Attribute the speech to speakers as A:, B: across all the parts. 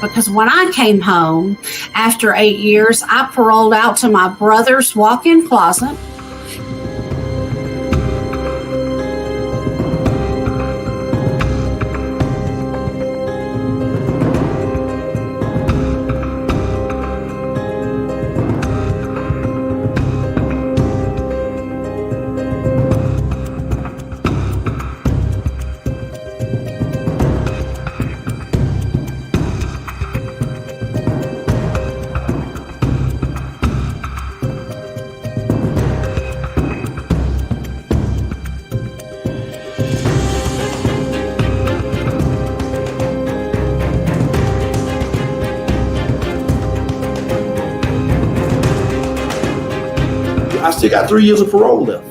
A: because when I came home after 8 years, I paroled out to my brother's walk in closet.
B: I still got 3 years of parole left.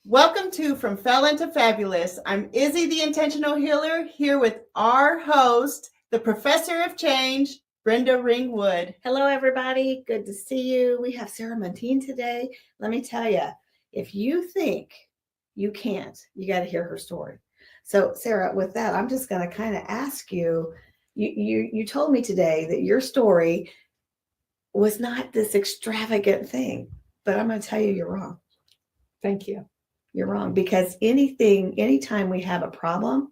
C: Welcome to From Felon to Fabulous. I'm Izzy, the Intentional Healer, here with our host, the Professor of Change, Brenda Ringwood.
D: Hello, everybody. Good to see you. We have Sarah Muntean today. Let me tell you, if you think you can't, you got to hear her story. So, Sarah, with that, I'm just going to kind of ask you, you told me today that your story was not this extravagant thing, but I'm going to tell you you're wrong.
E: Thank you.
D: You're wrong, because anytime we have a problem,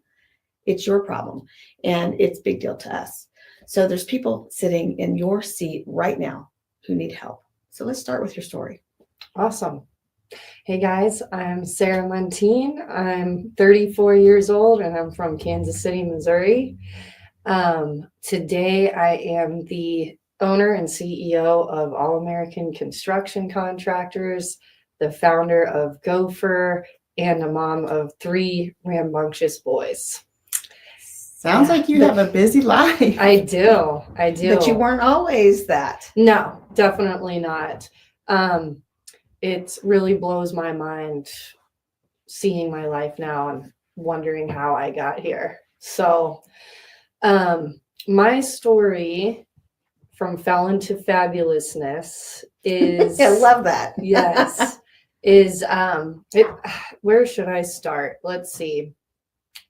D: it's your problem and it's a big deal to us. So there's people sitting in your seat right now who need help. So let's start with your story.
E: Awesome. Hey guys, I'm Sarah Muntean. I'm 34 years old and I'm from Kansas City, Missouri. Today I am the owner and CEO of All American Construction Contractors, the founder of Gopher, and a mom of 3 rambunctious boys.
C: Sounds like you have a busy life.
E: I do.
D: But you weren't always that.
E: No, definitely not. It really blows my mind seeing my life now and wondering how I got here. So my story from felon to fabulousness is
D: I love that.
E: Yes. Where should I start? Let's see.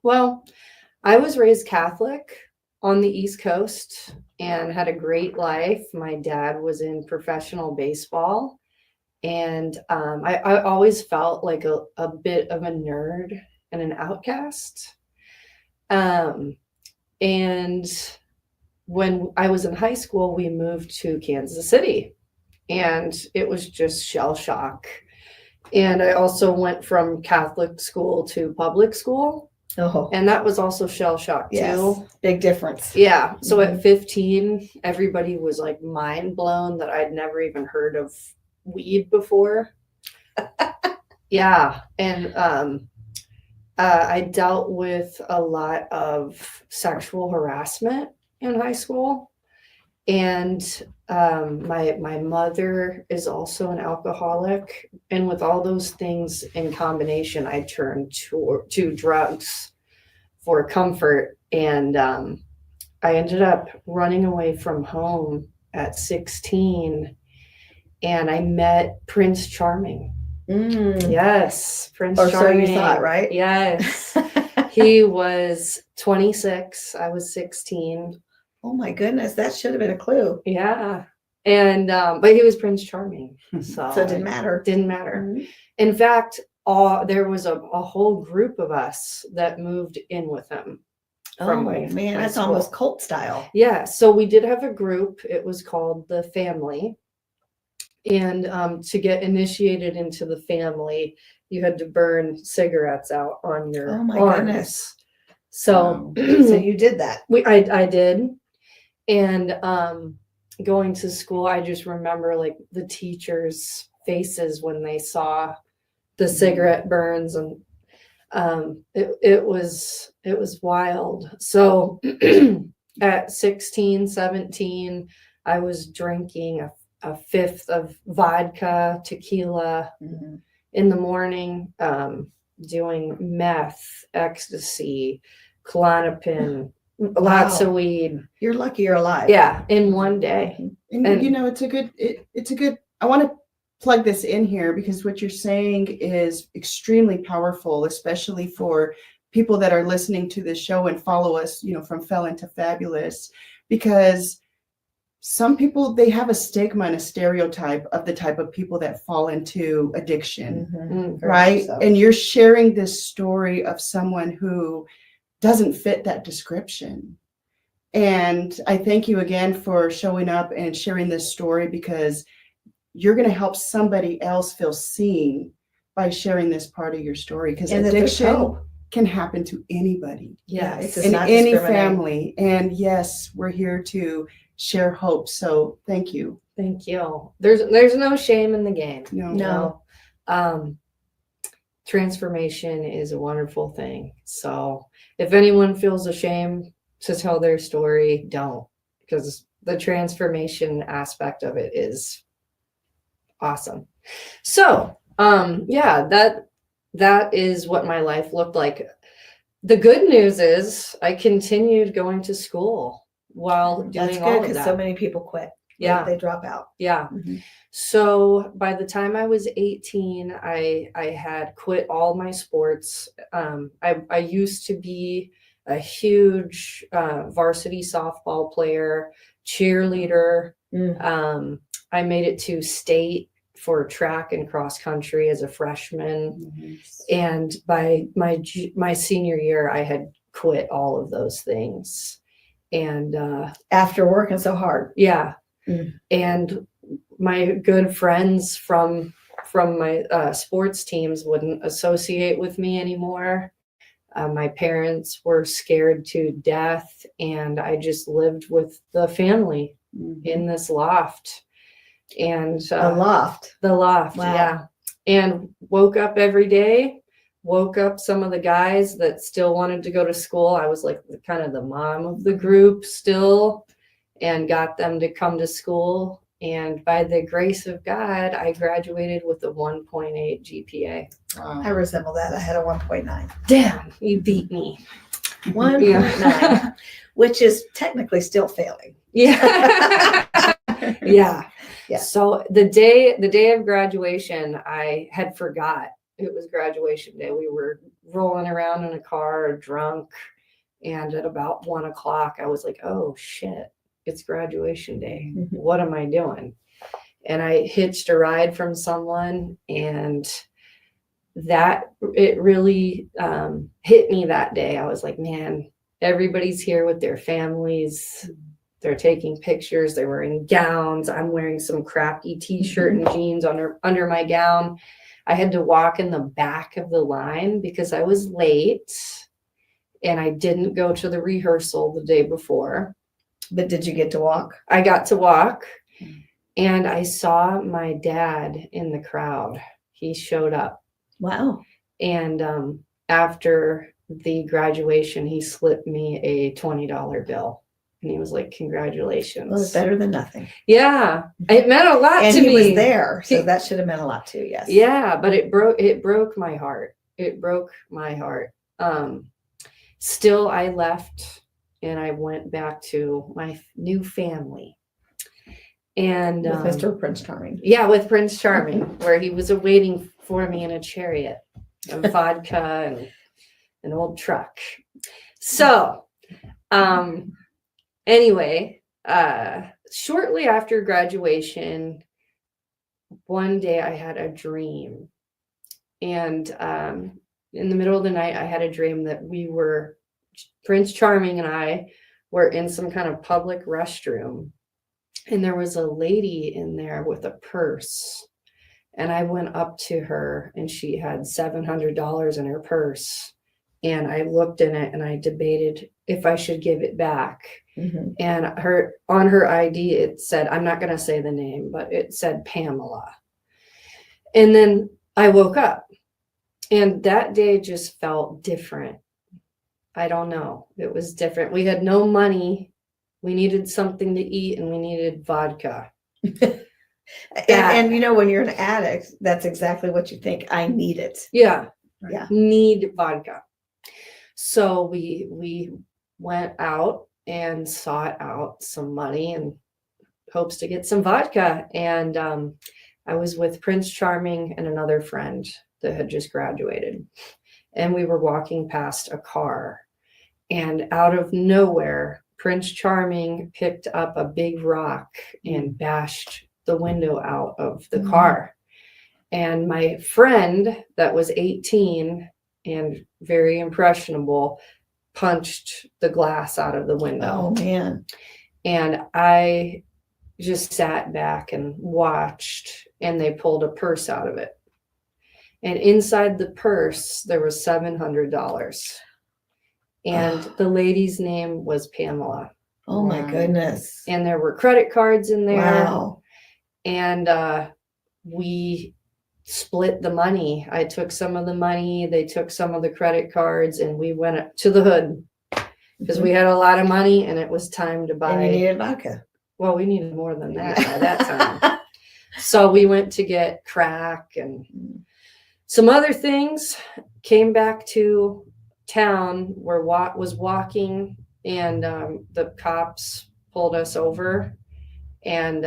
E: Well, I was raised Catholic on the East Coast and had a great life. My dad was in professional baseball, and I always felt like a bit of a nerd and an outcast. And when I was in high school, we moved to Kansas City, and it was just shell shock. And I also went from Catholic school to public school.
D: Oh,
E: And that was also shell shock too.
D: yes. Big difference.
E: Yeah. So at 15, everybody was like mind blown that I'd never even heard of weed before. Yeah. And I dealt with a lot of sexual harassment in high school. And my mother is also an alcoholic. And with all those things in combination, I turned to drugs for comfort. And I ended up running away from home at 16. And I met Prince Charming. Yes, Prince Charming.
D: Or so you thought, right?
E: Yes. He was 26. I was 16.
D: Oh my goodness, that should have been a clue.
E: Yeah. And but he was Prince Charming. So
D: it didn't matter.
E: Didn't matter.
D: Mhm.
E: In fact, there was a whole group of us that moved in with him.
D: Oh
E: my
D: man, that's
E: school.
D: almost cult style.
E: Yeah. So we did have a group. It was called the Family. And to get initiated into the family, you had to burn cigarettes out on your
D: Oh my
E: arms.
D: goodness.
E: So,
D: So you did that.
E: I did. And going to school, I just remember like the teachers' faces when they saw the cigarette burns. And It was wild. So at 16, 17, I was drinking a fifth of vodka, tequila in the morning, doing meth, ecstasy, Klonopin, lots of weed.
D: You're lucky you're alive.
E: Yeah, in one day.
C: And you know, it's a good, I want to plug this in here because what you're saying is extremely powerful, especially for people that are listening to this show and follow us, you know, from Felon to Fabulous, because some people, they have a stigma and a stereotype of the type of people that fall into addiction, right?
D: So.
C: And you're sharing this story of someone who doesn't fit that description. And I thank you again for showing up and sharing this story, because you're going to help somebody else feel seen by sharing this part of your story, because addiction can happen to anybody.
E: Yeah,
D: it's
C: In
D: not
C: any
D: discriminating.
C: family. And yes, we're here to share hope. So thank you.
E: Thank you. There's no shame in the game.
C: No.
E: Transformation is a wonderful thing. So if anyone feels ashamed to tell their story, don't, because the transformation aspect of it is awesome. So that is what my life looked like. The good news is I continued going to school while doing
D: That's
E: all
D: good,
E: of
D: because
E: that.
D: so many people quit.
E: Yeah.
D: They drop out.
E: Yeah.
C: Mhm.
E: So by the time I was 18, I had quit all my sports. I used to be a huge varsity softball player, cheerleader. I made it to state for track and cross country as a freshman. And by my senior year, I had quit all of those things. And
D: After working so hard.
E: yeah.
D: Mm.
E: And my good friends from my sports teams wouldn't associate with me anymore. My parents were scared to death, and I just lived with the family in this loft. And
D: A loft.
E: the loft,
D: Wow.
E: yeah. And woke up every day, woke up some of the guys that still wanted to go to school. I was like kind of the mom of the group still, and got them to come to school. And by the grace of God, I graduated with a 1.8 GPA.
C: Wow.
D: I resemble that. I had a 1.9.
E: Damn, you beat me.
D: 1.9, which is technically still failing.
E: Yeah. Yeah.
D: Yeah.
E: So the day of graduation, I had forgot it was graduation day. We were rolling around in a car drunk. And at about 1 o'clock, I was like, oh shit, it's graduation day. What am I doing? And I hitched a ride from someone, and it really hit me that day. I was like, man, everybody's here with their families. They're taking pictures. They're wearing gowns. I'm wearing some crappy t-shirt and jeans under my gown. I had to walk in the back of the line because I was late, and I didn't go to the rehearsal the day before.
D: But did you get to walk?
E: I got to walk, and I saw my dad in the crowd. He showed up.
D: Wow.
E: And after the graduation, he slipped me a $20 bill. And he was like, congratulations.
D: Well, it's better than nothing.
E: Yeah. It meant a lot
D: And
E: to
D: he
E: me.
D: was there. So that should have meant a lot too. Yes.
E: Yeah, but it broke my heart. It broke my heart. Still, I left and I went back to my new family. And
D: With Mr. Prince Charming.
E: yeah, with Prince Charming, where he was awaiting for me in a chariot of vodka and an old truck. So, anyway, shortly after graduation, one day I had a dream. And in the middle of the night, I had a dream that Prince Charming and I were in some kind of public restroom. And there was a lady in there with a purse. And I went up to her, and she had $700 in her purse. And I looked in it, and I debated if I should give it back.
D: Mm-hmm.
E: And on her ID, it said, I'm not going to say the name, but it said Pamela. And then I woke up, And that day just felt different. I don't know. It was different. We had no money. We needed something to eat and we needed vodka.
D: And you know, when you're an addict, that's exactly what you think. I need it.
E: Yeah.
D: Yeah.
E: Need vodka. So we went out and sought out some money and hopes to get some vodka. And I was with Prince Charming and another friend that had just graduated. And we were walking past a car. And out of nowhere, Prince Charming picked up a big rock and bashed the window out of the car. And my friend that was 18 and very impressionable punched the glass out of the window.
D: Oh, man.
E: And I just sat back and watched, and they pulled a purse out of it. And inside the purse, there was $700. And the lady's name was Pamela.
D: Oh, my goodness.
E: And there were credit cards in there.
D: Wow.
E: And we split the money. I took some of the money, they took some of the credit cards, and we went to the hood because we had a lot of money and it was time to buy.
D: And you needed vodka.
E: Well, we needed more than that by that time. So we went to get crack and some other things, came back to town where was walking, and the cops pulled us over, and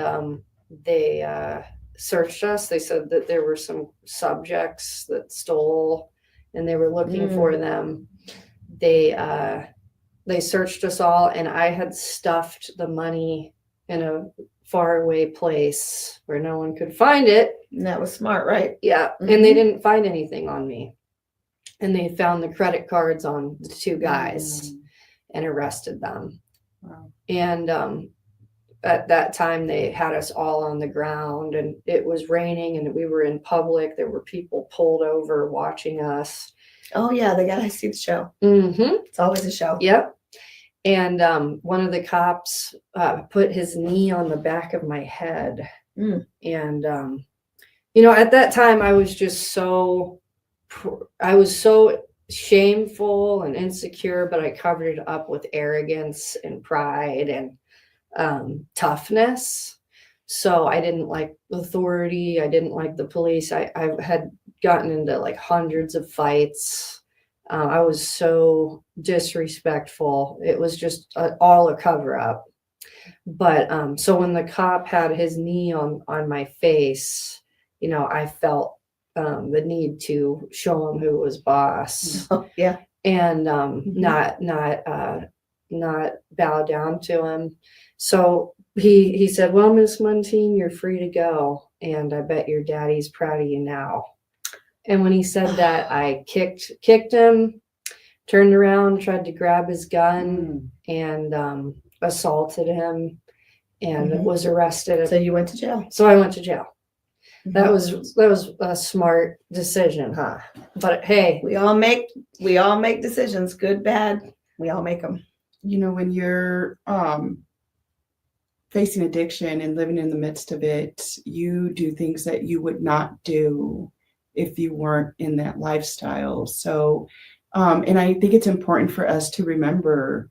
E: they searched us. They said that there were some subjects that stole and they were looking for them. They searched us all, and I had stuffed the money in a faraway place where no one could find it.
D: And that was smart, right?
E: Yeah. And they didn't find anything on me. And they found the credit cards on the two guys and arrested them.
C: Wow.
E: And at that time, they had us all on the ground, and it was raining and we were in public. There were people pulled over watching us.
D: Oh, yeah. They got to see the show.
E: Mm-hmm.
D: It's always a show.
E: Yep. And one of the cops put his knee on the back of my head. And, you know, at that time, I was just so shameful and insecure, but I covered it up with arrogance and pride and toughness. So I didn't like authority. I didn't like the police. I had gotten into like hundreds of fights. I was so disrespectful. It was just all a cover up. But so when the cop had his knee on my face, you know, I felt the need to show him who was boss.
D: Oh, yeah.
E: And not bow down to him. So he said, "Well, Miss Muntean, you're free to go. And I bet your daddy's proud of you now." And when he said that, I kicked him, turned around, tried to grab his gun, and assaulted him, and was arrested.
D: So you went to jail.
E: So I went to jail. That was a smart decision, huh? But hey,
D: We all make decisions, good, bad. We all make them.
C: You know, when you're facing addiction and living in the midst of it, you do things that you would not do if you weren't in that lifestyle. So, and I think it's important for us to remember,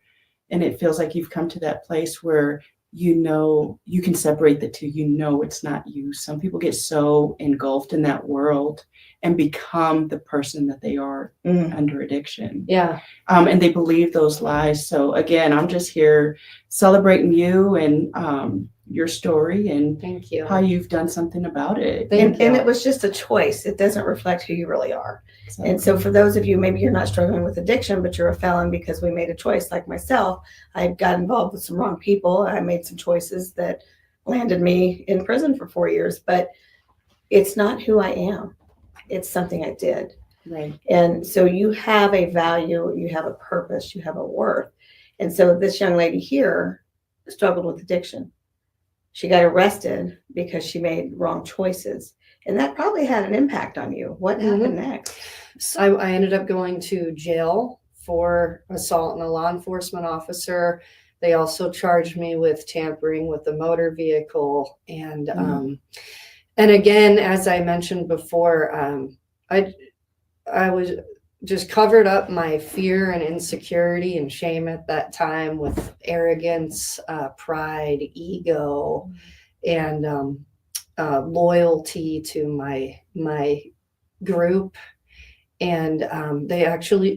C: and it feels like you've come to that place where you know you can separate the two. You know it's not you. Some people get so engulfed in that world and become the person that they are under addiction.
E: yeah.
C: And they believe those lies. So again, I'm just here celebrating you and your story and
E: Thank you.
C: how you've done something about it.
E: Thank
D: And
E: you.
D: it was just a choice. It doesn't reflect who you really are.
C: So,
D: And so for those of you, maybe you're not struggling with addiction, but you're a felon because we made a choice. Like myself, I got involved with some wrong people. I made some choices that landed me in prison for 4 years, but it's not who I am. It's something I did.
C: right.
D: And so you have a value, you have a purpose, you have a worth. And so this young lady here struggled with addiction. She got arrested because she made wrong choices. And that probably had an impact on you. What happened next?
E: So I ended up going to jail for assault on a law enforcement officer. They also charged me with tampering with a motor vehicle. And again, as I mentioned before, was just covered up my fear and insecurity and shame at that time with arrogance, pride, ego, and loyalty to my group. And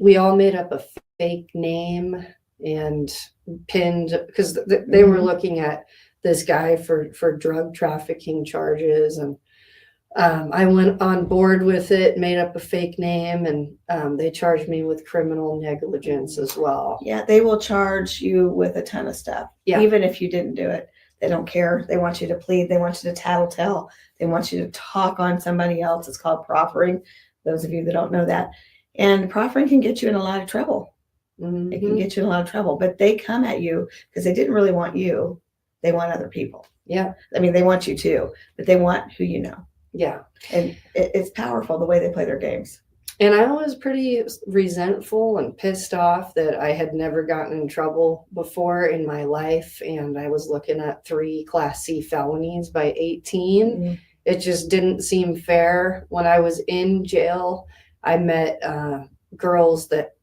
E: we all made up a fake name and pinned, because they were looking at this guy for drug trafficking charges, and I went on board with it, made up a fake name, and they charged me with criminal negligence as well.
D: Yeah, they will charge you with a ton of stuff, even if you didn't do it. They don't care. They want you to plead. They want you to tattletale. They want you to talk on somebody else. It's called proffering. Those of you that don't know that. And proffering can get you in a lot of trouble. It can get you in a lot of trouble, but they come at you because they didn't really want you. They want other people.
E: Yeah.
D: I mean, they want you too, but they want who you know.
E: Yeah.
D: And it's powerful the way they play their games.
E: And I was pretty resentful and pissed off that I had never gotten in trouble before in my life. And I was looking at 3 Class C felonies by 18. It just didn't seem fair. When I was in jail, I met girls that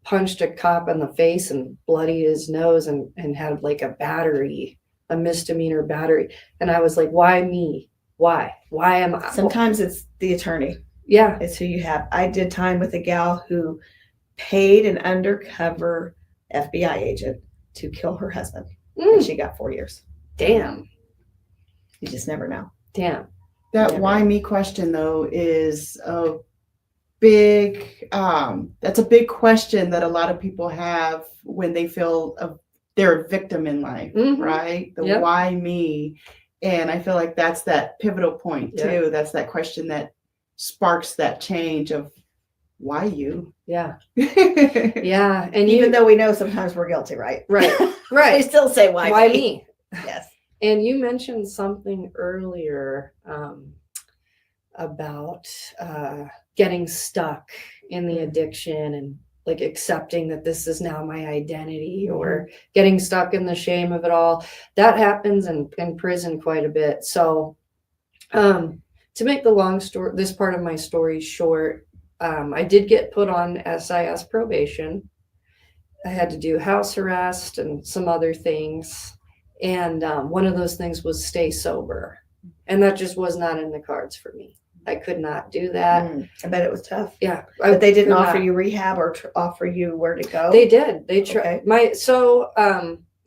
E: punched a cop in the face and bloodied his nose and had like a misdemeanor battery. And I was like, why me? Why am I?
D: Sometimes it's the attorney.
E: Yeah.
D: It's who you have. I did time with a gal who paid an undercover FBI agent to kill her husband. And she got 4 years.
E: Damn.
D: You just never know.
E: Damn.
C: That why me question though is a big that's a big question that a lot of people have when they feel they're a victim in life, right? The why me. And I feel like that's that pivotal point too. That's that question that sparks that change of why you.
E: Yeah. Yeah. And
D: even though we know sometimes we're guilty, right?
E: Right.
D: They still say why
E: me?
D: Yes.
E: And you mentioned something earlier about getting stuck in the addiction and like accepting that this is now my identity, or getting stuck in the shame of it all. That happens in prison quite a bit. So to make this part of my story short, I did get put on SIS probation. I had to do house arrest and some other things. And one of those things was stay sober. And that just was not in the cards for me. I could not do that.
D: I bet it was tough.
E: Yeah.
D: But they didn't offer you rehab or offer you where to go?
E: They did. They tried.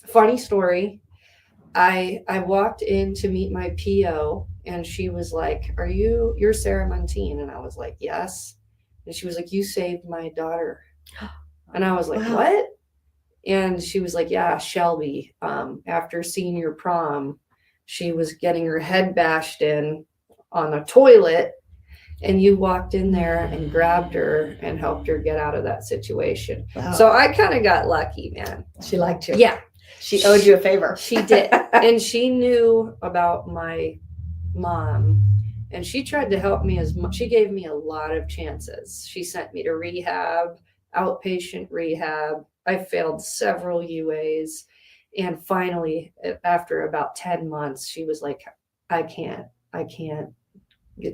E: Funny story. I walked in to meet my PO and she was like, you're Sarah Muntean? And I was like, yes. And she was like, you saved my daughter. And I was like, what? And she was like, yeah, Shelby, after senior prom, she was getting her head bashed in on a toilet, and you walked in there and grabbed her and helped her get out of that situation. Wow. So I kind of got lucky, man.
D: She liked you.
E: Yeah.
D: She owed you a favor.
E: She did. And she knew about my mom, and she tried to help me as much. She gave me a lot of chances. She sent me to rehab, outpatient rehab. I failed several UAs. And finally, after about 10 months, she was like, I can't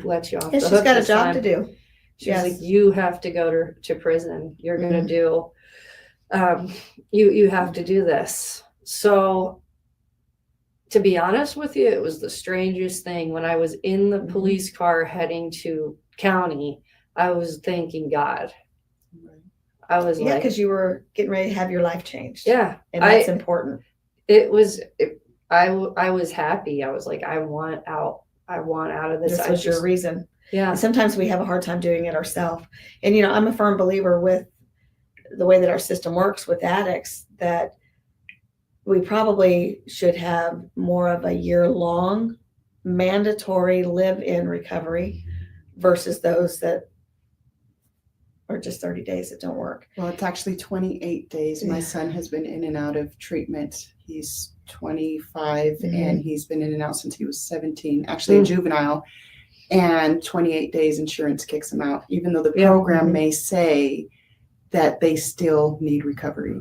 E: let you off the hook.
D: She's got a job to do.
E: She was like, you have to go to prison. You're going to do, you have to do this. So to be honest with you, it was the strangest thing. When I was in the police car heading to county, I was thanking God. I was like,
D: because you were getting ready to have your life changed.
E: Yeah.
D: And that's important.
E: I was happy. I was like, I want out of this.
D: This was your reason.
E: Yeah.
D: And sometimes we have a hard time doing it ourselves. And, I'm a firm believer with the way that our system works with addicts, that we probably should have more of a year-long mandatory live-in recovery versus those that are just 30 days that don't work.
C: Well, it's actually 28 days. My son has been in and out of treatment. He's 25 and he's been in and out since he was 17, actually a juvenile, and 28 days insurance kicks him out, even though the program may say that they still need recovery.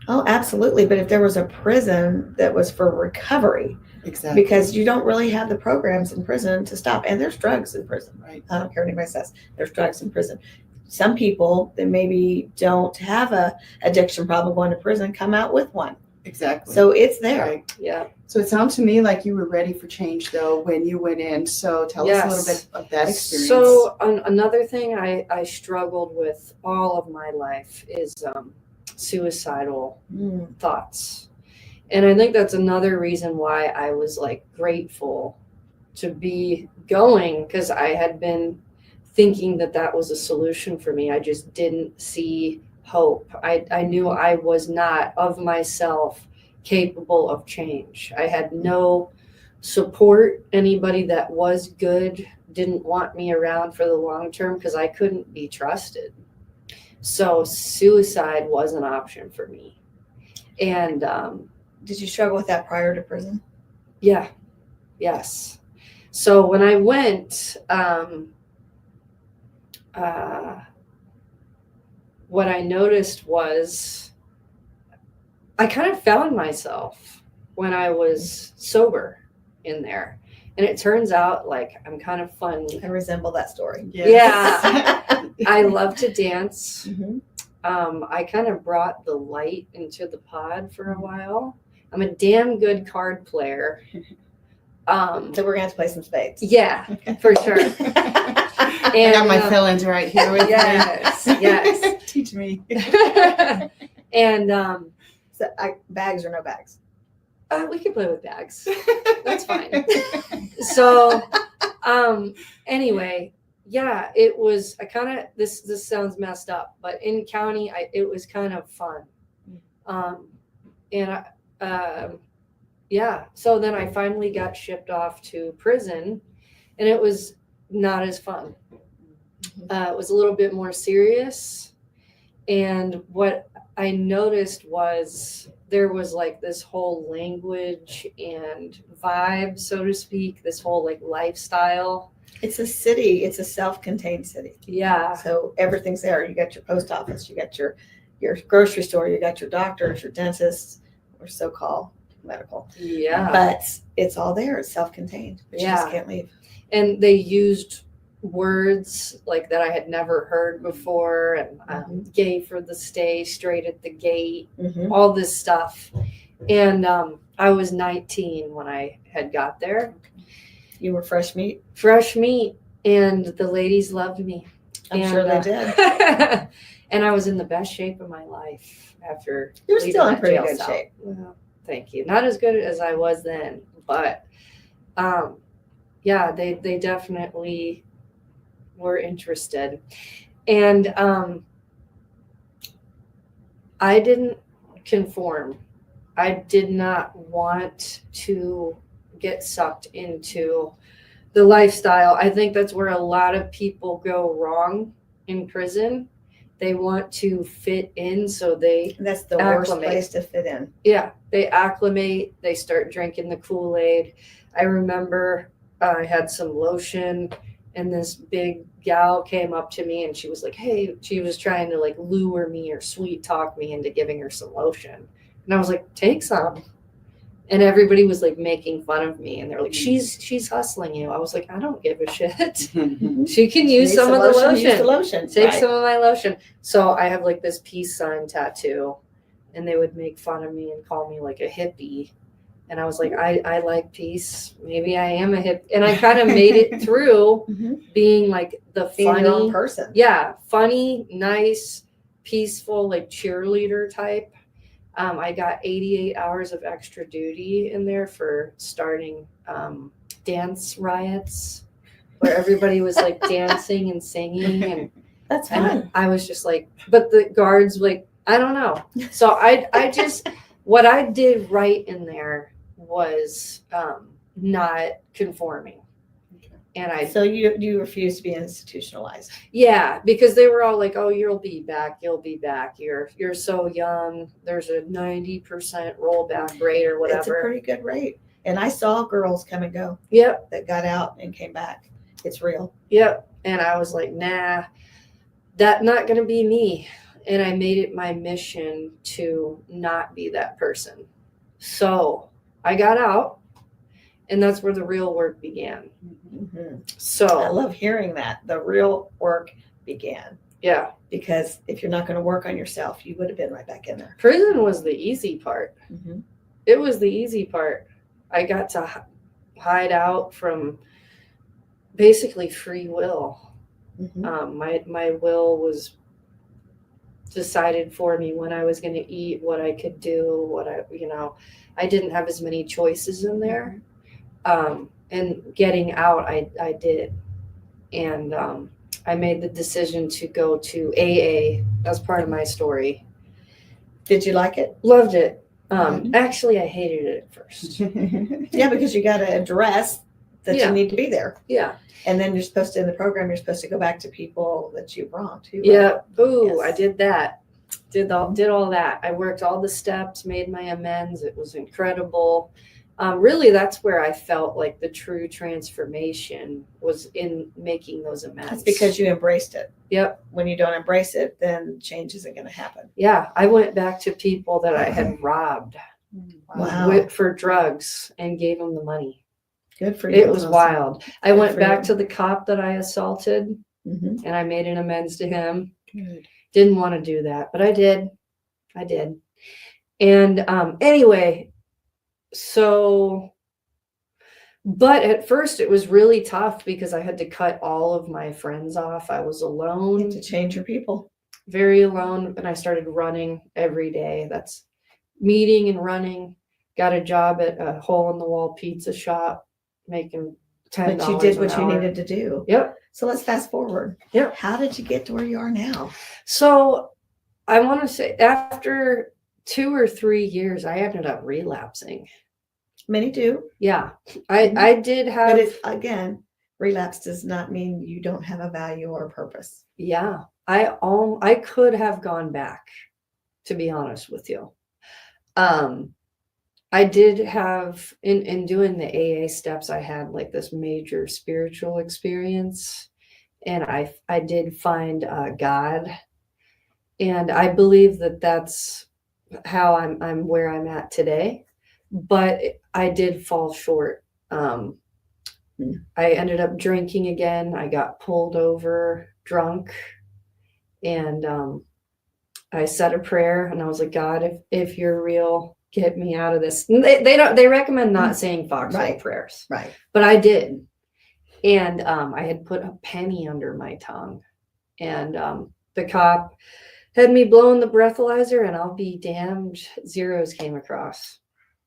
D: Oh, absolutely. But if there was a prison that was for recovery,
C: Exactly.
D: because you don't really have the programs in prison to stop. And there's drugs in prison.
C: Right.
D: I don't care what anybody says. There's drugs in prison. Some people that maybe don't have a addiction problem going to prison come out with one.
C: Exactly.
D: So it's there.
C: Right.
E: Yeah.
C: So it sounds to me like you were ready for change though when you went in. So tell us a little bit of that experience.
E: So another thing I struggled with all of my life is suicidal thoughts. And I think that's another reason why I was like grateful to be going, because I had been thinking that was a solution for me. I just didn't see hope. I knew I was not of myself capable of change. I had no support. Anybody that was good didn't want me around for the long term because I couldn't be trusted. So suicide was an option for me. And
D: Did you struggle with that prior to prison?
E: yeah, yes. So when I went, what I noticed was I kind of found myself when I was sober in there. And it turns out like I'm kind of funny.
D: I resemble that story.
E: Yeah. I love to dance.
D: Mhm.
E: I kind of brought the light into the pod for a while. I'm a damn good card player.
D: So we're gonna have to play some spades.
E: Yeah, for sure.
C: I got my felons right here with
E: Yes,
C: me.
E: yes.
C: Teach me.
E: And
D: So bags or no bags?
E: we could play with bags. That's fine. So anyway, yeah, it was I kind of this sounds messed up, but in county it was kind of fun. And yeah, so then I finally got shipped off to prison, and it was not as fun. It was a little bit more serious. And what I noticed was there was like this whole language and vibe, so to speak, this whole like lifestyle.
D: It's a city. It's a self-contained city.
E: Yeah.
D: So everything's there. You got your post office. You got your grocery store. You got your doctors, your dentists, or so-called medical.
E: Yeah.
D: But it's all there. It's self-contained. But you
E: Yeah.
D: just can't leave.
E: And they used words like that I had never heard before, and gay for the stay, straight at the gate,
D: Mm-hmm.
E: all this stuff. And I was 19 when I had got there.
D: You were fresh meat.
E: Fresh meat, and the ladies loved me.
D: I'm
E: And,
D: sure they did.
E: And I was in the best shape of my life after
D: You're
E: leaving
D: still in
E: that
D: pretty
E: jail
D: good
E: cell.
D: shape.
E: Well, thank you. Not as good as I was then, but yeah, they definitely were interested. And I didn't conform. I did not want to get sucked into the lifestyle. I think that's where a lot of people go wrong in prison. They want to fit in, so they
D: That's the worst
E: Acclimate.
D: place to fit in.
E: they acclimate, they start drinking the Kool-Aid. I remember I had some lotion, and this big gal came up to me and she was like, hey, she was trying to like lure me or sweet talk me into giving her some lotion. And I was like, take some. And everybody was like making fun of me, and they're like, she's hustling you. I was like, I don't give a shit. She can use
D: Need
E: some of the
D: Use the
E: lotion.
D: lotion.
E: Take
D: Right.
E: some of my lotion. So I have like this peace sign tattoo, and they would make fun of me and call me like a hippie. And I was like, I like peace. Maybe I am a hippie. And I kind of made it through
D: Mhm.
E: being like the
D: Being your own
E: funny,
D: person.
E: yeah, funny, nice, peaceful, like cheerleader type. I got 88 hours of extra duty in there for starting dance riots where everybody was like dancing and singing, and
D: That's fun.
E: I was just like, but the guards like, I don't know. So I just, what I did right in there was not conforming. And
D: So you refuse to be institutionalized.
E: yeah, because they were all like, oh, you'll be back. You're so young. There's a 90% rollback rate or
D: It's a
E: whatever.
D: pretty good rate. And I saw girls come and go
E: Yep.
D: that got out and came back. It's real.
E: Yep. And I was like, nah, that's not going to be me. And I made it my mission to not be that person. So I got out, And that's where the real work began.
D: Mhm. I
E: So,
D: love hearing that. The real work began.
E: yeah,
D: Because if you're not going to work on yourself, you would have been right back in there.
E: prison was the easy part.
D: Mhm.
E: It was the easy part. I got to hide out from basically free will.
D: Mhm.
E: My will was decided for me when I was going to eat, what I could do, I didn't have as many choices in there. And getting out, I did. And I made the decision to go to AA. That's part of my story.
D: Did you like it?
E: Loved it. Actually, I hated it at first.
D: Yeah, because you got to address that
E: Yeah.
D: you need to be there.
E: Yeah.
D: And then you're supposed to, in the program, you're supposed to go back to people that you wronged too. Right?
E: Yeah. Ooh,
D: Yes.
E: I did that. Did all that. I worked all the steps, made my amends. It was incredible. Really, that's where I felt like the true transformation was in making those amends.
D: That's because you embraced it.
E: Yep.
D: When you don't embrace it, then change isn't going to happen.
E: Yeah. I went back to people that I had robbed
D: Wow.
E: for drugs and gave them the money.
D: Good for you.
E: It was wild. I
D: Good
E: went
D: for
E: back
D: you.
E: to the cop that I assaulted
D: Mhm.
E: and I made an amends to him.
C: Good.
E: Didn't want to do that, but I did. And anyway, but at first it was really tough because I had to cut all of my friends off. I was
D: You
E: alone,
D: have to change your people.
E: very alone, and I started running every day. That's meeting and running. Got a job at a hole-in-the-wall pizza shop, making $10
D: But you did
E: an
D: what you
E: hour.
D: needed to do.
E: Yep.
D: So let's fast forward.
E: Yep.
D: How did you get to where you are now?
E: So I want to say after 2 or 3 years, I ended up relapsing.
D: Many do.
E: Yeah,
D: Mhm.
E: I did have.
D: But again, relapse does not mean you don't have a value or a purpose.
E: Yeah, I could have gone back, to be honest with you. I did have in doing the AA steps, I had like this major spiritual experience, and I did find God, and I believe that that's how I'm where I'm at today. But I did fall short. I ended up drinking again. I got pulled over drunk, and I said a prayer, and I was like, God, if you're real, get me out of this. And they recommend not saying foxhole
D: Right.
E: prayers,
D: Right.
E: but I did, and I had put a penny under my tongue, and the cop had me blowing the breathalyzer, and I'll be damned, zeros came across.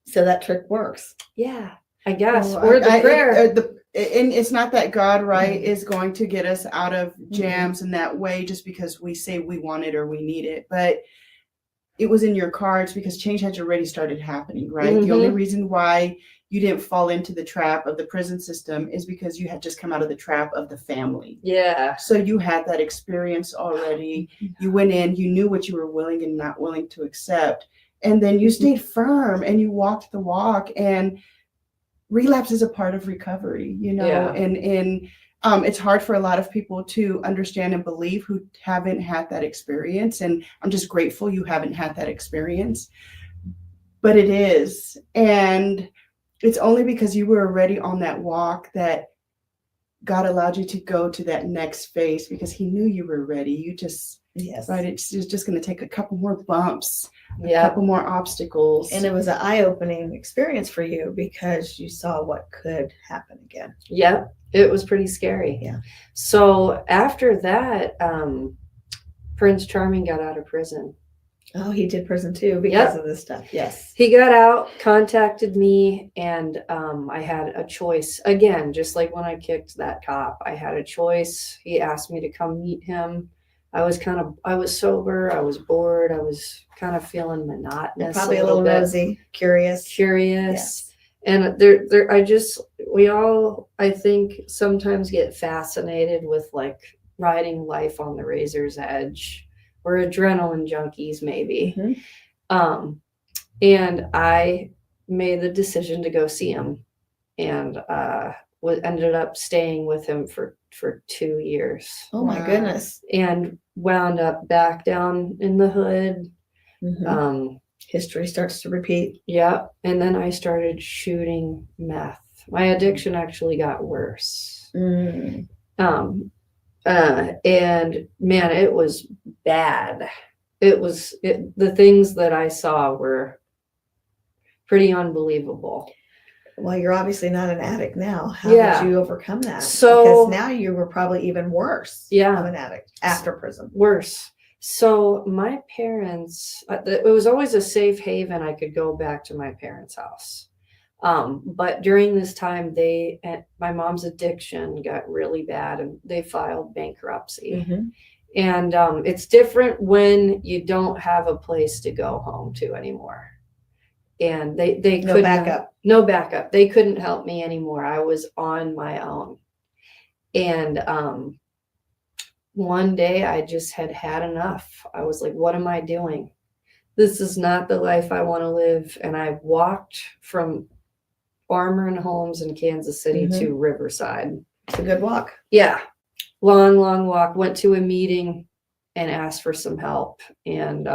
D: So that trick works.
E: Yeah, I guess.
C: Well,
E: Or the prayer.
C: And it's not that God, right, is going to get us out of jams in that way just because we say we want it or we need it. But it was in your cards because change had already started happening, right? The only reason why you didn't fall into the trap of the prison system is because you had just come out of the trap of the family.
E: Yeah.
C: So you had that experience already. You went in, you knew what you were willing and not willing to accept. And then you stayed firm and you walked the walk, and relapse is a part of recovery,
E: Yeah.
C: and it's hard for a lot of people to understand and believe who haven't had that experience. And I'm just grateful you haven't had that experience, but it is. And it's only because you were already on that walk that God allowed you to go to that next phase, because he knew you were ready. You just,
D: Yes.
C: right. It's just going to take a couple more bumps, a
E: Yeah.
C: couple more obstacles.
D: And it was an eye-opening experience for you because you saw what could happen again.
E: Yeah. It was pretty scary.
D: Yeah.
E: So after that, Prince Charming got out of prison.
D: Oh, he did prison too because of this stuff. Yes.
E: He got out, contacted me, and I had a choice. Again, just like when I kicked that cop, I had a choice. He asked me to come meet him. I was sober. I was bored. I was kind of feeling monotonous.
D: Probably a little
E: bit.
D: nosy, curious.
E: Curious. And we all, I think, sometimes get fascinated with like riding life on the razor's edge. We're adrenaline junkies, maybe.
D: Mhm.
E: And I made the decision to go see him, and ended up staying with him for 2 years,
D: Oh my
C: Wow.
D: goodness.
E: and wound up back down in the hood.
D: Mhm. History starts to repeat.
E: Yeah. And then I started shooting meth. My addiction actually got worse.
D: Mm.
E: And man, it was bad. The things that I saw were pretty unbelievable.
D: Well, you're obviously not an addict now. How
E: Yeah.
D: did you overcome that?
E: So-
D: because now you were probably even worse
E: Yeah.
D: of an addict after prison.
E: Worse. So my parents, it was always a safe haven. I could go back to my parents' house. But during this time, my mom's addiction got really bad and they filed bankruptcy.
D: Mhm.
E: And it's different when you don't have a place to go home to anymore. And they
D: No
E: couldn't,
D: backup.
E: no backup. They couldn't help me anymore. I was on my own. And one day I just had enough. I was like, what am I doing? This is not the life I want to live. And I walked from Farmer and Homes in Kansas City
D: Mhm.
E: to Riverside.
D: It's a good walk.
E: Yeah. Long, long walk. Went to a meeting and asked for some help and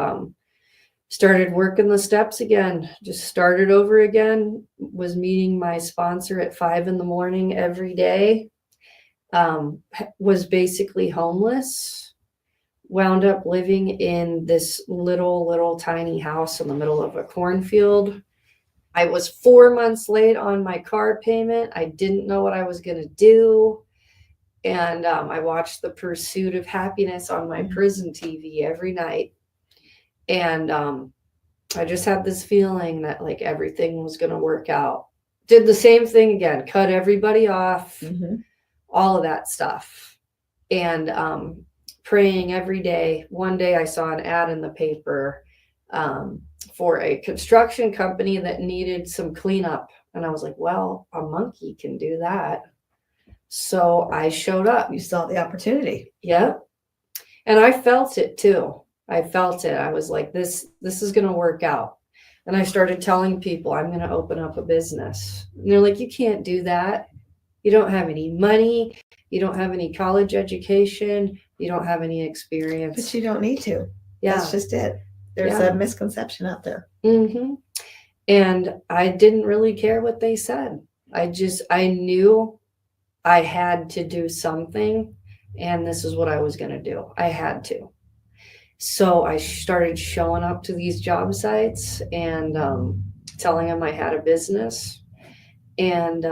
E: started working the steps again. Just started over again. Was meeting my sponsor at 5 a.m. every day. Was basically homeless. Wound up living in this little tiny house in the middle of a cornfield. I was 4 months late on my car payment. I didn't know what I was going to do. And I watched The Pursuit of Happiness on my prison TV every night. And I just had this feeling that like everything was going to work out. Did the same thing again, cut everybody off, all of that stuff. And praying every day. One day I saw an ad in the paper for a construction company that needed some cleanup. And I was like, well, a monkey can do that. So I showed up.
D: You saw the opportunity.
E: Yep. And I felt it too. I felt it. I was like, this is going to work out. And I started telling people I'm going to open up a business. And they're like, you can't do that. You don't have any money. You don't have any college education. You don't have any experience.
D: But you don't need to.
E: Yeah.
D: That's just it. There's
E: Yeah.
D: a misconception out there.
E: Mm-hmm. And I didn't really care what they said. I knew I had to do something, and this is what I was going to do. I had to. So I started showing up to these job sites and telling them I had a business. And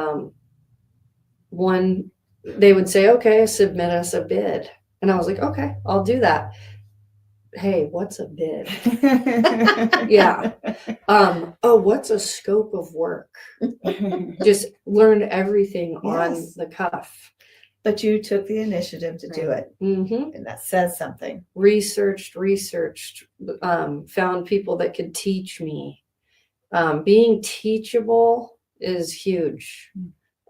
E: they would say, okay, submit us a bid. And I was like, okay, I'll do that. Hey, what's a bid? Yeah. What's a scope of work? Just learned everying on
D: Yes.
E: the cuff.
D: But you took the initiative to do it.
E: Mm-hmm.
D: And that says something.
E: Researched, found people that could teach me. Being teachable is huge.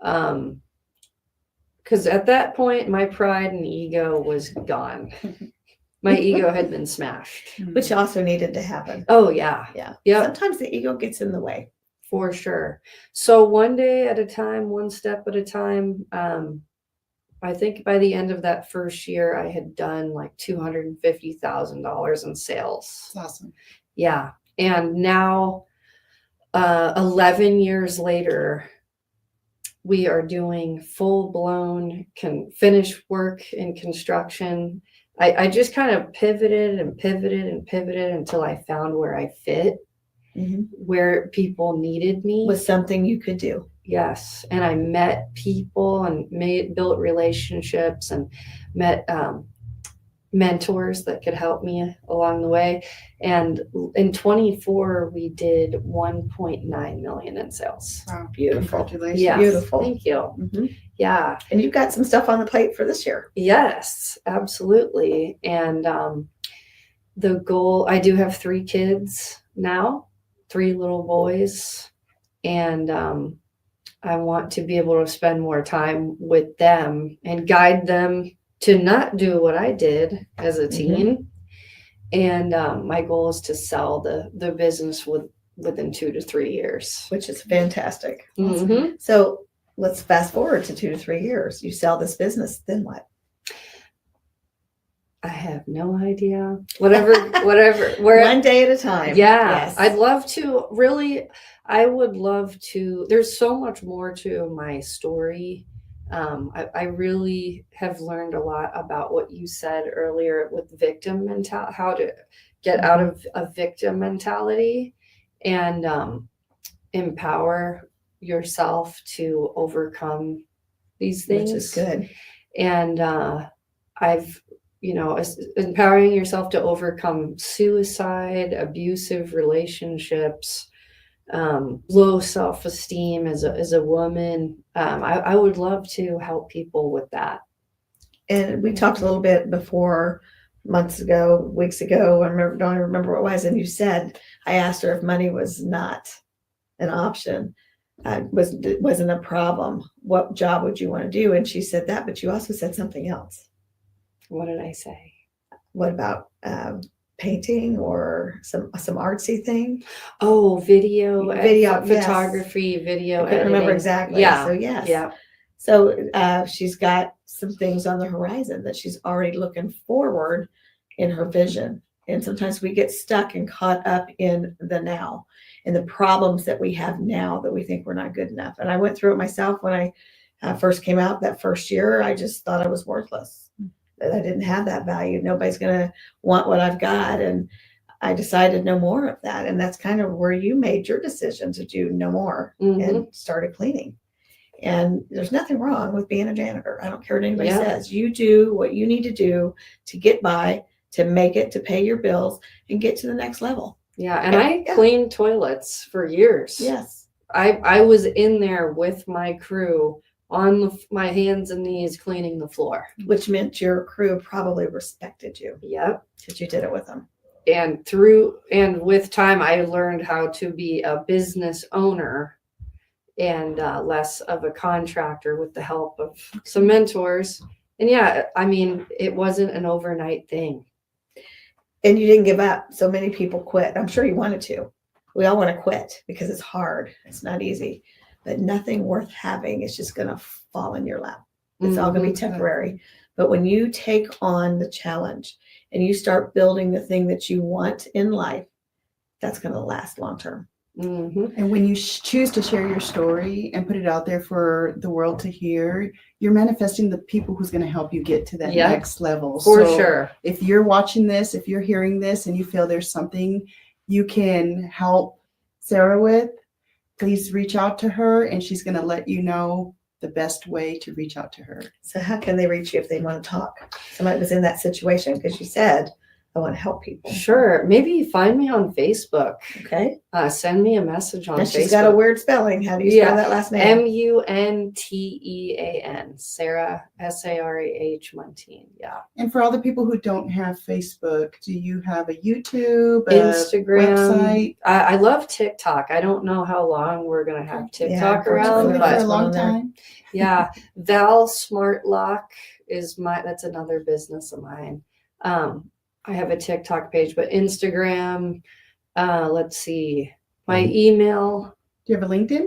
E: Because at that point, my pride and ego was gone. My ego had been smashed.
D: Which also needed to happen.
E: Oh, yeah.
D: Yeah.
E: Yep.
D: Sometimes the ego gets in the way.
E: For sure. So one day at a time, one step at a time. I think by the end of that first year, I had done like $250,000 in sales.
C: That's awesome.
E: Yeah. And now, 11 years later, we are doing full-blown finished work in construction. I just kind of pivoted until I found where I fit, where people needed me.
D: Was something you could do.
E: Yes. And I met people and built relationships and met mentors that could help me along the way. And in 24, we did 1.9 million in sales.
C: Wow.
D: Beautiful.
C: Congratulations.
E: Yes.
D: Beautiful.
E: Thank you.
D: Mhm.
E: Yeah.
D: And you've got some stuff on the plate for this year.
E: Yes, absolutely. And the goal, I do have 3 kids now, 3 little boys. And I want to be able to spend more time with them and guide them to not do what I did as a teen. And my goal is to sell the business within 2 to 3 years.
D: Which is fantastic.
E: Mm-hmm.
D: So let's fast forward to 2 to 3 years. You sell this business, then what?
E: I have no idea. Whatever. Where
D: One day at a time.
E: Yeah,
D: Yes.
E: I'd love to really. I would love to. There's so much more to my story. I really have learned a lot about what you said earlier with victim mentality, how to get out of a victim mentality and empower yourself to overcome these things.
D: Which is good.
E: And I've, empowering yourself to overcome suicide, abusive relationships, low self-esteem as a woman. I would love to help people with that.
D: And we talked a little bit before, months ago, weeks ago. Don't even remember what it was. And you said, I asked her if money was not an option, wasn't a problem. What job would you want to do? And she said that, but you also said something else.
E: What did I say?
D: What about painting or some artsy thing?
E: Oh, video,
D: yes.
E: photography, video.
D: I couldn't remember exactly.
E: Yeah.
D: So yes.
E: Yeah.
D: So she's got some things on the horizon that she's already looking forward in her vision. And sometimes we get stuck and caught up in the now and the problems that we have now that we think we're not good enough. And I went through it myself when I first came out that first year. I just thought I was worthless, that I didn't have that value. Nobody's going to want what I've got. And I decided no more of that. And that's kind of where you made your decision to do no more and started cleaning. And there's nothing wrong with being a janitor. I don't care what anybody says. You do what you need to do to get by, to make it, to pay your bills and get to the next level.
E: Yeah. And I cleaned toilets for years.
D: Yes.
E: I was in there with my crew on my hands and knees cleaning the floor.
D: Which meant your crew probably respected you.
E: Yep.
D: Because you did it with them.
E: And with time, I learned how to be a business owner and less of a contractor with the help of some mentors. And it wasn't an overnight thing.
D: And you didn't give up. So many people quit. I'm sure you wanted to. We all want to quit because it's hard. It's not easy. But nothing worth having is just going to fall in your lap. It's all going to be temporary. But when you take on the challenge and you start building the thing that you want in life, that's going to last long term.
C: And when you choose to share your story and put it out there for the world to hear, you're manifesting the people who's going to help you get to that next level.
E: For sure.
C: If you're watching this, if you're hearing this and you feel there's something you can help Sarah with, please reach out to her and she's going to let you know the best way to reach out to her.
D: So how can they reach you if they want to talk? Somebody was in that situation because you said, I want to help people.
E: Sure. Maybe find me on Facebook.
D: Okay.
E: Send me a message on
D: And
E: Facebook.
D: she's got a weird spelling. How do you spell that last name?
E: Muntean. Sarah, Sarah Muntean. Yeah.
C: And for all the people who don't have Facebook, do you have a YouTube,
E: Instagram,
C: website?
E: I love TikTok. I don't know how long we're going to have TikTok around,
C: For
E: but
C: a long time.
E: yeah. Val Smart Lock that's another business of mine. I have a TikTok page, but Instagram, let's see, my email.
C: Do you have a LinkedIn?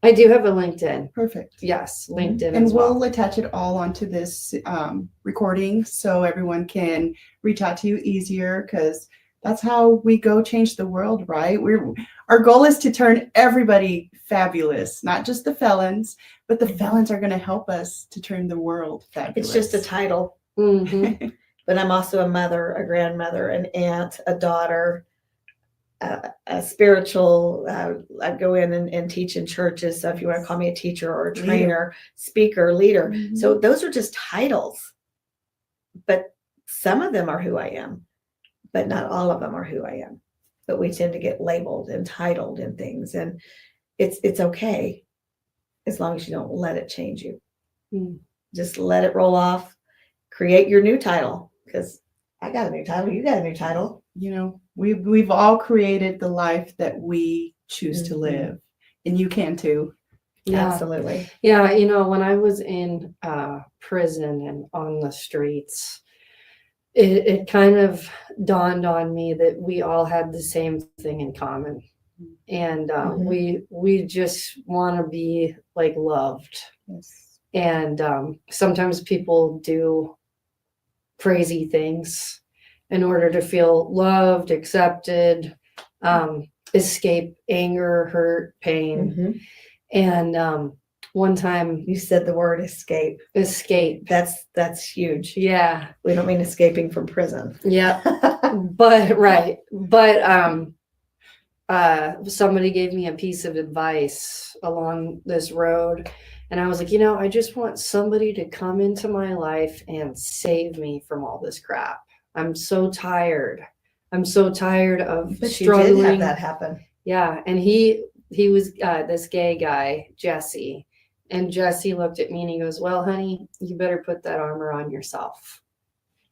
E: I do have a LinkedIn.
C: Perfect.
E: Yes, LinkedIn
C: And
E: as well.
C: we'll attach it all onto this recording so everyone can reach out to you easier, because that's how we go change the world, right? Our goal is to turn everybody fabulous, not just the felons, but the felons are going to help us to turn the world fabulous.
D: It's just a title. But I'm also a mother, a grandmother, an aunt, a daughter, a spiritual. I go in and teach in churches. So if you want to call me a teacher or a trainer, speaker, leader. So those are just titles. But some of them are who I am, but not all of them are who I am. But we tend to get labeled and titled and things. And it's okay as long as you don't let it change you. Just let it roll off. Create your new title. Because I got a new title. You got a new title.
C: You know, we've all created the life that we choose to live, and you can too.
E: Yeah.
D: Absolutely.
E: Yeah, when I was in prison and on the streets, it kind of dawned on me that we all had the same thing in common, and we just want to be like loved.
C: Yes.
E: And sometimes people do crazy things in order to feel loved, accepted, escape anger, hurt, pain.
D: Mhm.
E: And one time,
D: You said the word escape.
E: escape.
D: That's huge.
E: Yeah.
D: We don't mean escaping from prison.
E: Yeah. But right. But somebody gave me a piece of advice along this road, and I was like, I just want somebody to come into my life and save me from all this crap. I'm so tired. I'm so tired of
D: But
E: struggling.
D: you did have that happen.
E: Yeah, and he was this gay guy, Jesse, and Jesse looked at me and he goes, "Well, honey, you better put that armor on yourself,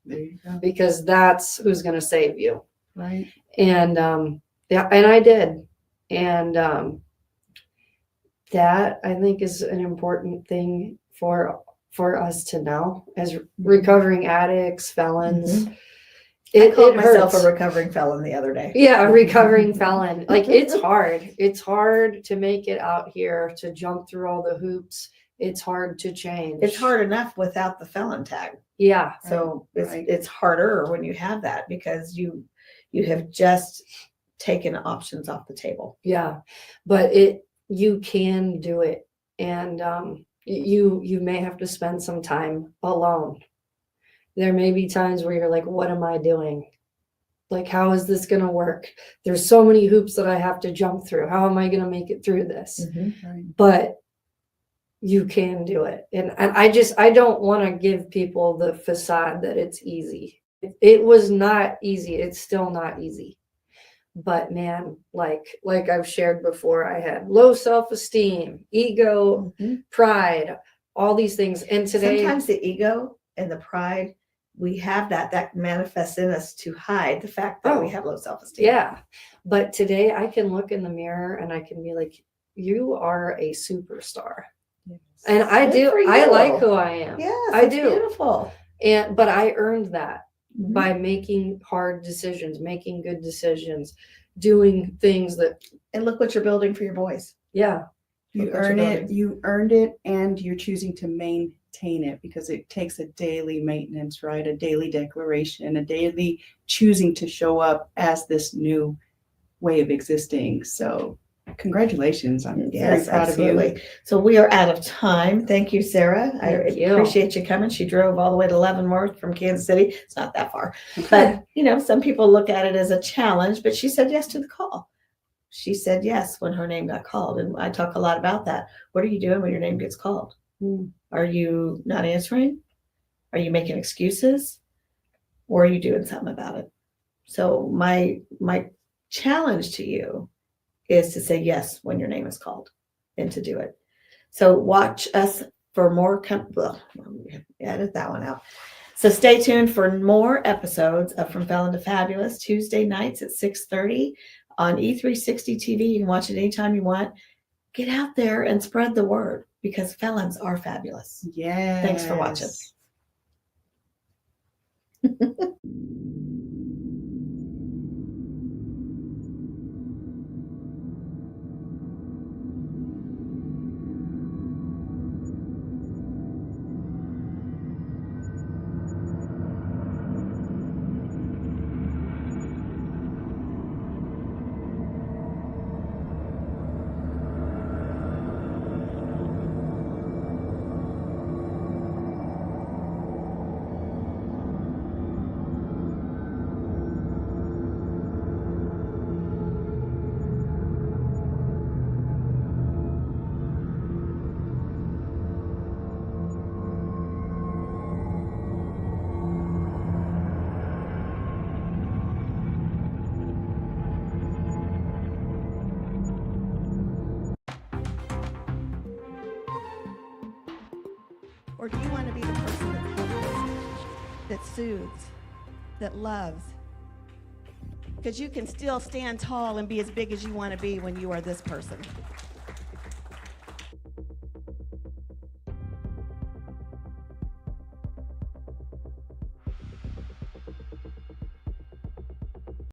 C: There you go.
E: because that's who's going to save you."
C: Right.
E: And yeah, and I did. And that, I think, is an important thing for us to know as recovering addicts, felons.
D: I called myself
E: hurts.
D: a recovering felon the other day.
E: Yeah, a recovering felon. Like, it's hard. It's hard to make it out here, to jump through all the hoops. It's hard to change.
D: It's hard enough without the felon tag.
E: Yeah.
D: So
C: Right.
D: it's harder when you have that, because you have just taken options off the table.
E: Yeah. But you can do it. And you may have to spend some time alone. There may be times where you're like, what am I doing? Like, how is this going to work? There's so many hoops that I have to jump through. How am I going to make it through this?
C: Right.
E: But you can do it. And I don't want to give people the facade that it's easy. It was not easy. It's still not easy. But man, like I've shared before, I had low self-esteem, ego, pride, all these things. And today,
D: Sometimes the ego and the pride, we have that manifests in us to hide the fact that we have low self-esteem.
E: yeah. But today I can look in the mirror and I can be like, you are a superstar.
C: Yes.
E: And I
D: Good for
E: I
D: you.
E: like who I am.
D: Yes,
E: I
D: it's
E: do.
D: beautiful.
E: But I earned that
D: Mhm.
E: by making hard decisions, making good decisions, doing things that,
D: And look what you're building for your boys.
E: yeah.
C: You
D: Look what you're
C: earn it,
D: building.
C: you earned it, and you're choosing to maintain it, because it takes a daily maintenance, right? A daily declaration, a daily choosing to show up as this new way of existing. So congratulations. I'm very
D: Yes,
C: proud of you.
D: absolutely. So we are out of time. Thank you, Sarah. I
E: Thank you.
D: appreciate you coming. She drove all the way to Leavenworth from Kansas City. It's not that far. But, some people look at it as a challenge, but she said yes to the call. She said yes when her name got called. And I talk a lot about that. What are you doing when your name gets called? Are you not answering? Are you making excuses? Or are you doing something about it? So my challenge to you is to say yes when your name is called and to do it. So watch us for more. Edit that one out. So stay tuned for more episodes of From Felon to Fabulous, Tuesday nights at 6:30 on E360 TV. You can watch it anytime you want. Get out there and spread the word, because felons are fabulous.
C: Yes.
D: Thanks for watching.
F: Or do you want to be the person that uplifts, that soothes, that loves? Because you can still stand tall and be as big as you want to be when you are this person.